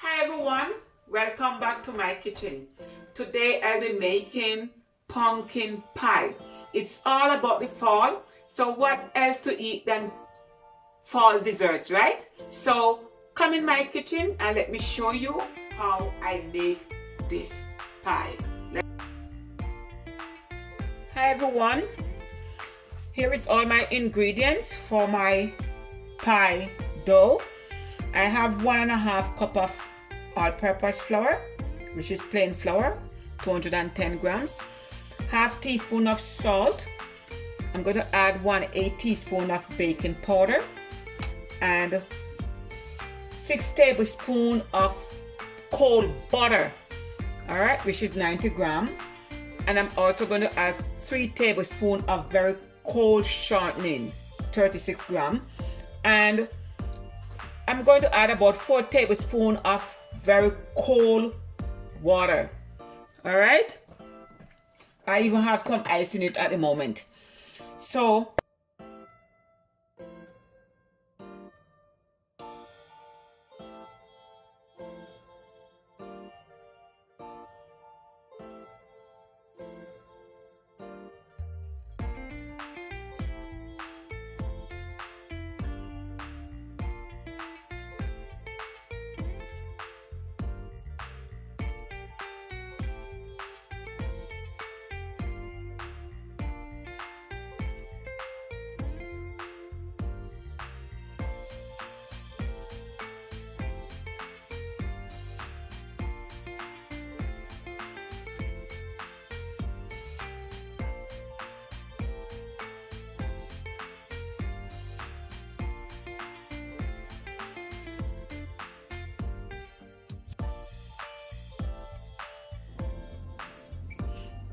Hi everyone, welcome back to my kitchen. Today I'll be making pumpkin pie. It's all about the fall, so what else to eat than fall desserts, right? So come in my kitchen and let me show you how I make this pie. Hi everyone, here is all my ingredients for my pie dough. I have 1.5 cup of all-purpose flour, which is plain flour, 210 grams, half teaspoon of salt. I'm going to add 1/8 teaspoon of baking powder and 6 tablespoons of cold butter, all right, which is 90 grams. And I'm also going to add 3 tablespoons of very cold shortening, 36 grams. And I'm going to add about 4 tablespoons of very cold water. All right, I even have some ice in it at the moment. So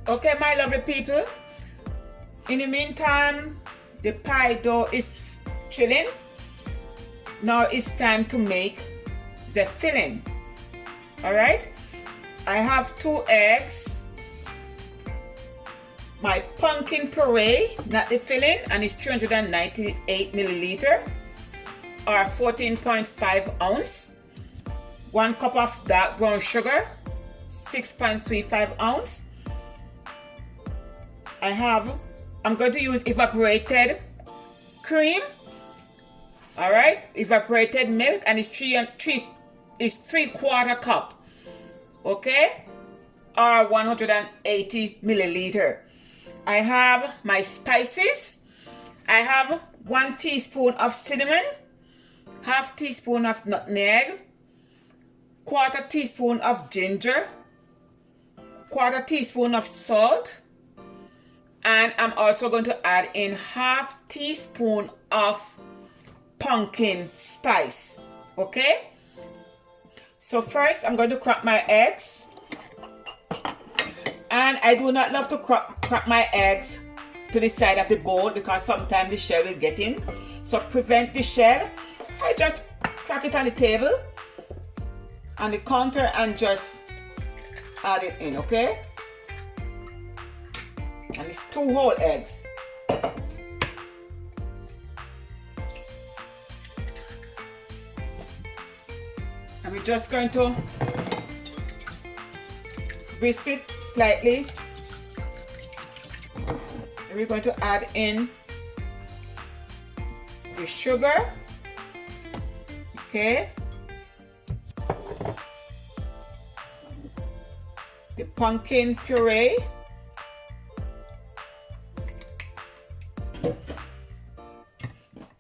okay, my lovely people, in the meantime, the pie dough is chilling. Now it's time to make the filling. All right, I have 2 eggs, my pumpkin puree, not the filling, and it's 398 milliliter or 14.5 ounce, 1 cup of dark brown sugar, 6.35 ounce. I'm going to use evaporated cream, all right, evaporated milk, and it's 3/4 cup, okay, or 180 milliliter. I have my spices. I have 1 teaspoon of cinnamon, half teaspoon of nutmeg, 1/4 teaspoon of ginger, 1/4 teaspoon of salt. And I'm also going to add in half teaspoon of pumpkin spice, okay? So first I'm going to crack my eggs. And I do not love to crack my eggs to the side of the bowl because sometimes the shell will get in. So prevent the shell, I just crack it on the table, on the counter, and just add it in, okay? And it's 2 whole eggs. And we're just going to whisk it slightly. And we're going to add in the sugar, okay, the pumpkin puree,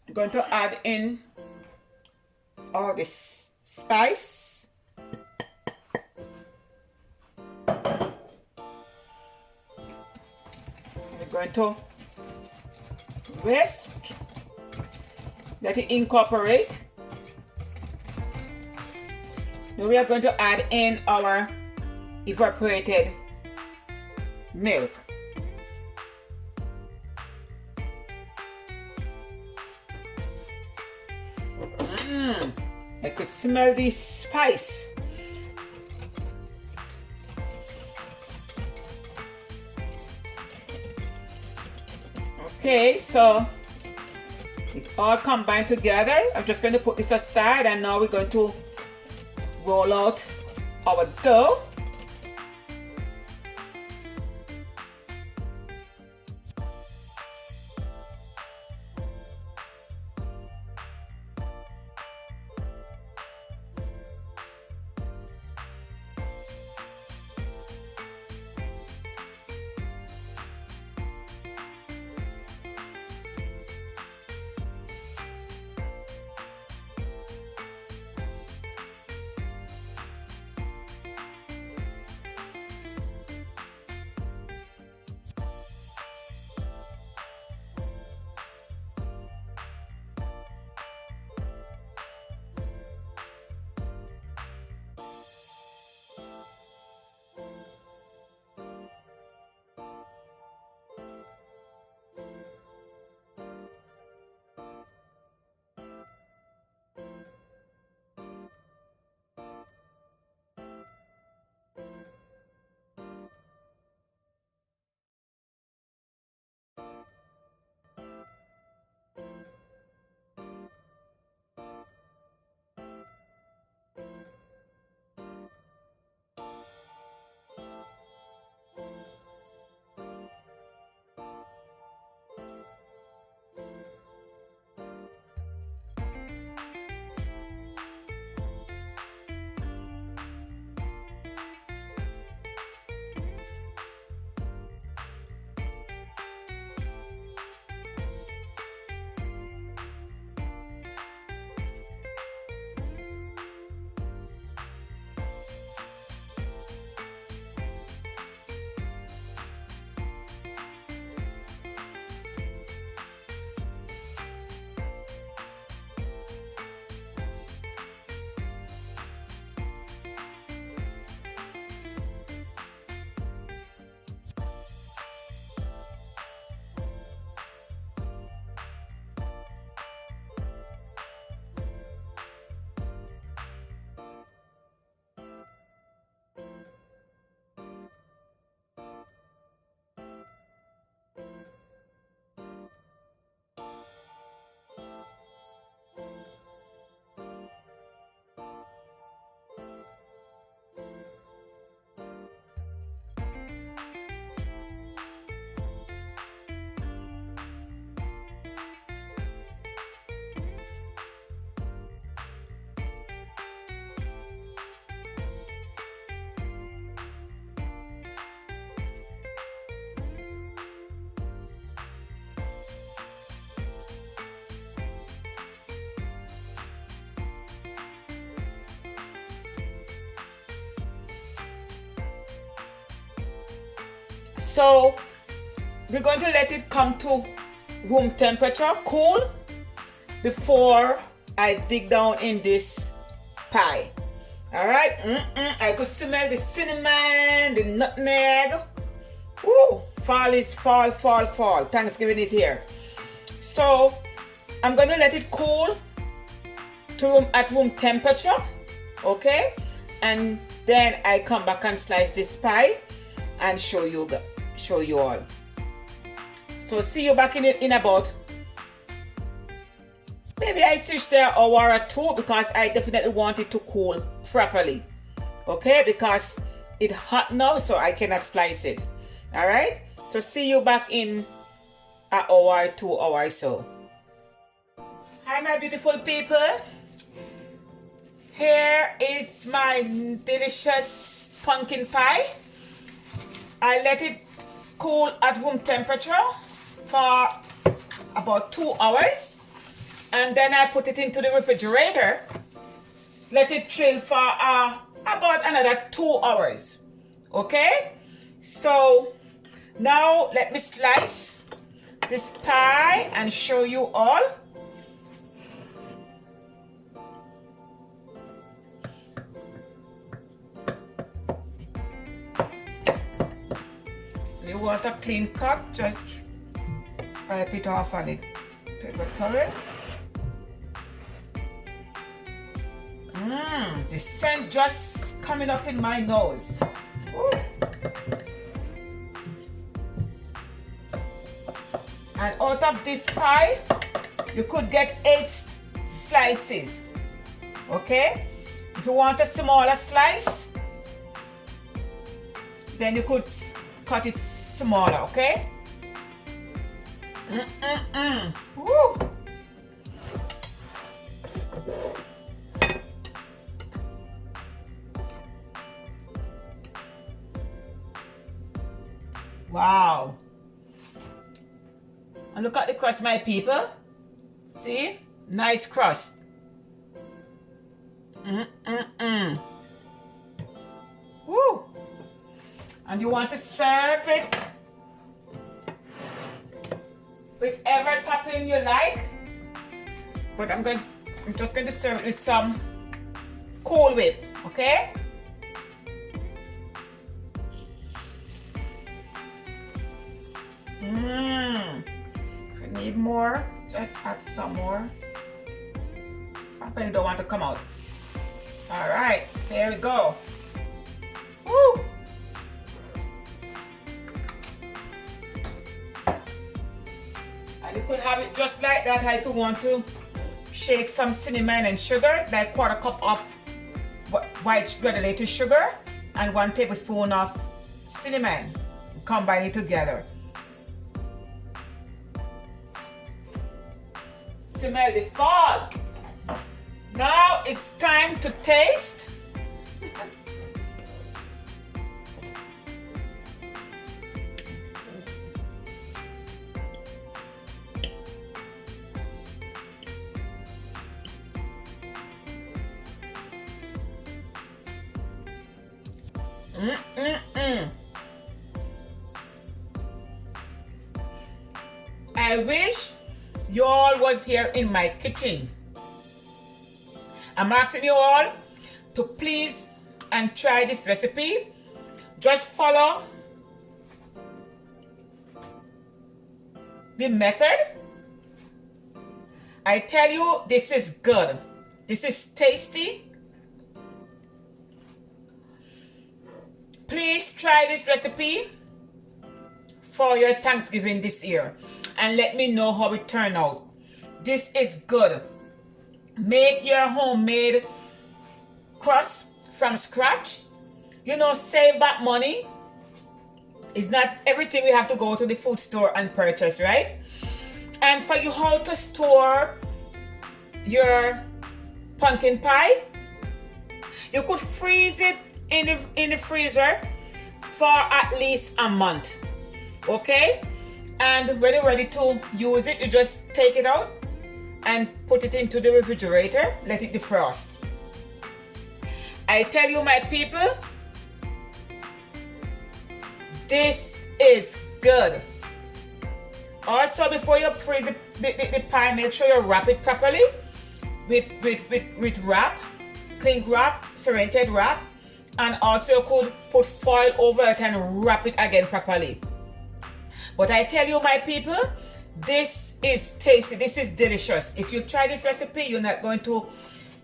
I'm going to add in all this spice, we're going to whisk, let it incorporate. Now we are going to add in our evaporated milk. I could smell the spice. Okay, so it all combined together. I'm just going to put this aside, and now we're going to roll out our dough. So we're going to let it come to room temperature, cool, before I dig down in this pie. All right, I could smell the cinnamon, the nutmeg. Ooh, fall is fall. Thanksgiving is here. So I'm going to let it cool to at room temperature, okay? And then I come back and slice this pie and show you all. So see you back in about, maybe I switch there an hour or two, because I definitely want it to cool properly, okay? Because it's hot now, so I cannot slice it. All right, so see you back in an hour, 2 hours so. Hi my beautiful people, here is my delicious pumpkin pie. I let it cool at room temperature for about 2 hours, and then I put it into the refrigerator, let it chill for about another 2 hours, okay? So now let me slice this pie and show you all. You want a clean cut, just wipe it off on it. Paper towel. The scent just coming up in my nose. Ooh. And out of this pie, you could get 8 slices. Okay? If you want a smaller slice, then you could cut it smaller, okay? Woo. Wow. And look at the crust, my people. See? Nice crust. Woo. And you want to serve it with whatever topping you like. But I'm just going to serve it with some Cool Whip, okay? If you need more, just add some more. I really don't want to come out. All right, there we go. Woo! And you could have it just like that if you want to shake some cinnamon and sugar, like 1/4 cup of white granulated sugar and 1 tablespoon of cinnamon. Combine it together. Smell the fall. Now it's time to taste. I wish you all was here in my kitchen. I'm asking you all to please and try this recipe. Just follow the method. I tell you, this is good. This is tasty. Please try this recipe for your Thanksgiving this year and let me know how it turned out. This is good. Make your homemade crust from scratch. You know, save that money. It's not everything we have to go to the food store and purchase, right? And for you how to store your pumpkin pie, you could freeze it in the freezer for at least a month, okay? And when you're ready to use it, you just take it out and put it into the refrigerator, let it defrost. I tell you, my people, this is good. Also, before you freeze the pie, make sure you wrap it properly with wrap, cling wrap, serrated wrap, and also you could put foil over it and wrap it again properly. But I tell you, my people, this is tasty, this is delicious. If you try this recipe, you're not going to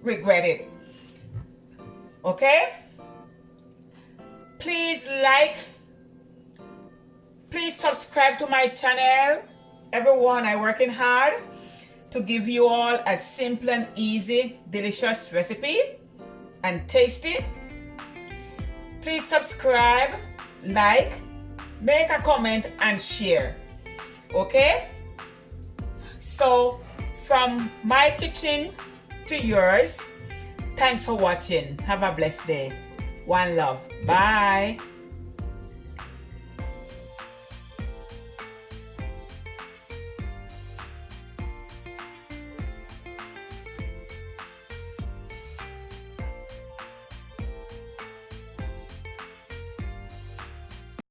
regret it. Okay? Please subscribe to my channel. Everyone, I'm working hard to give you all a simple and easy, delicious recipe and tasty. Please subscribe, like, make a comment and share. Okay? So, from my kitchen to yours, thanks for watching. Have a blessed day. One love. Bye.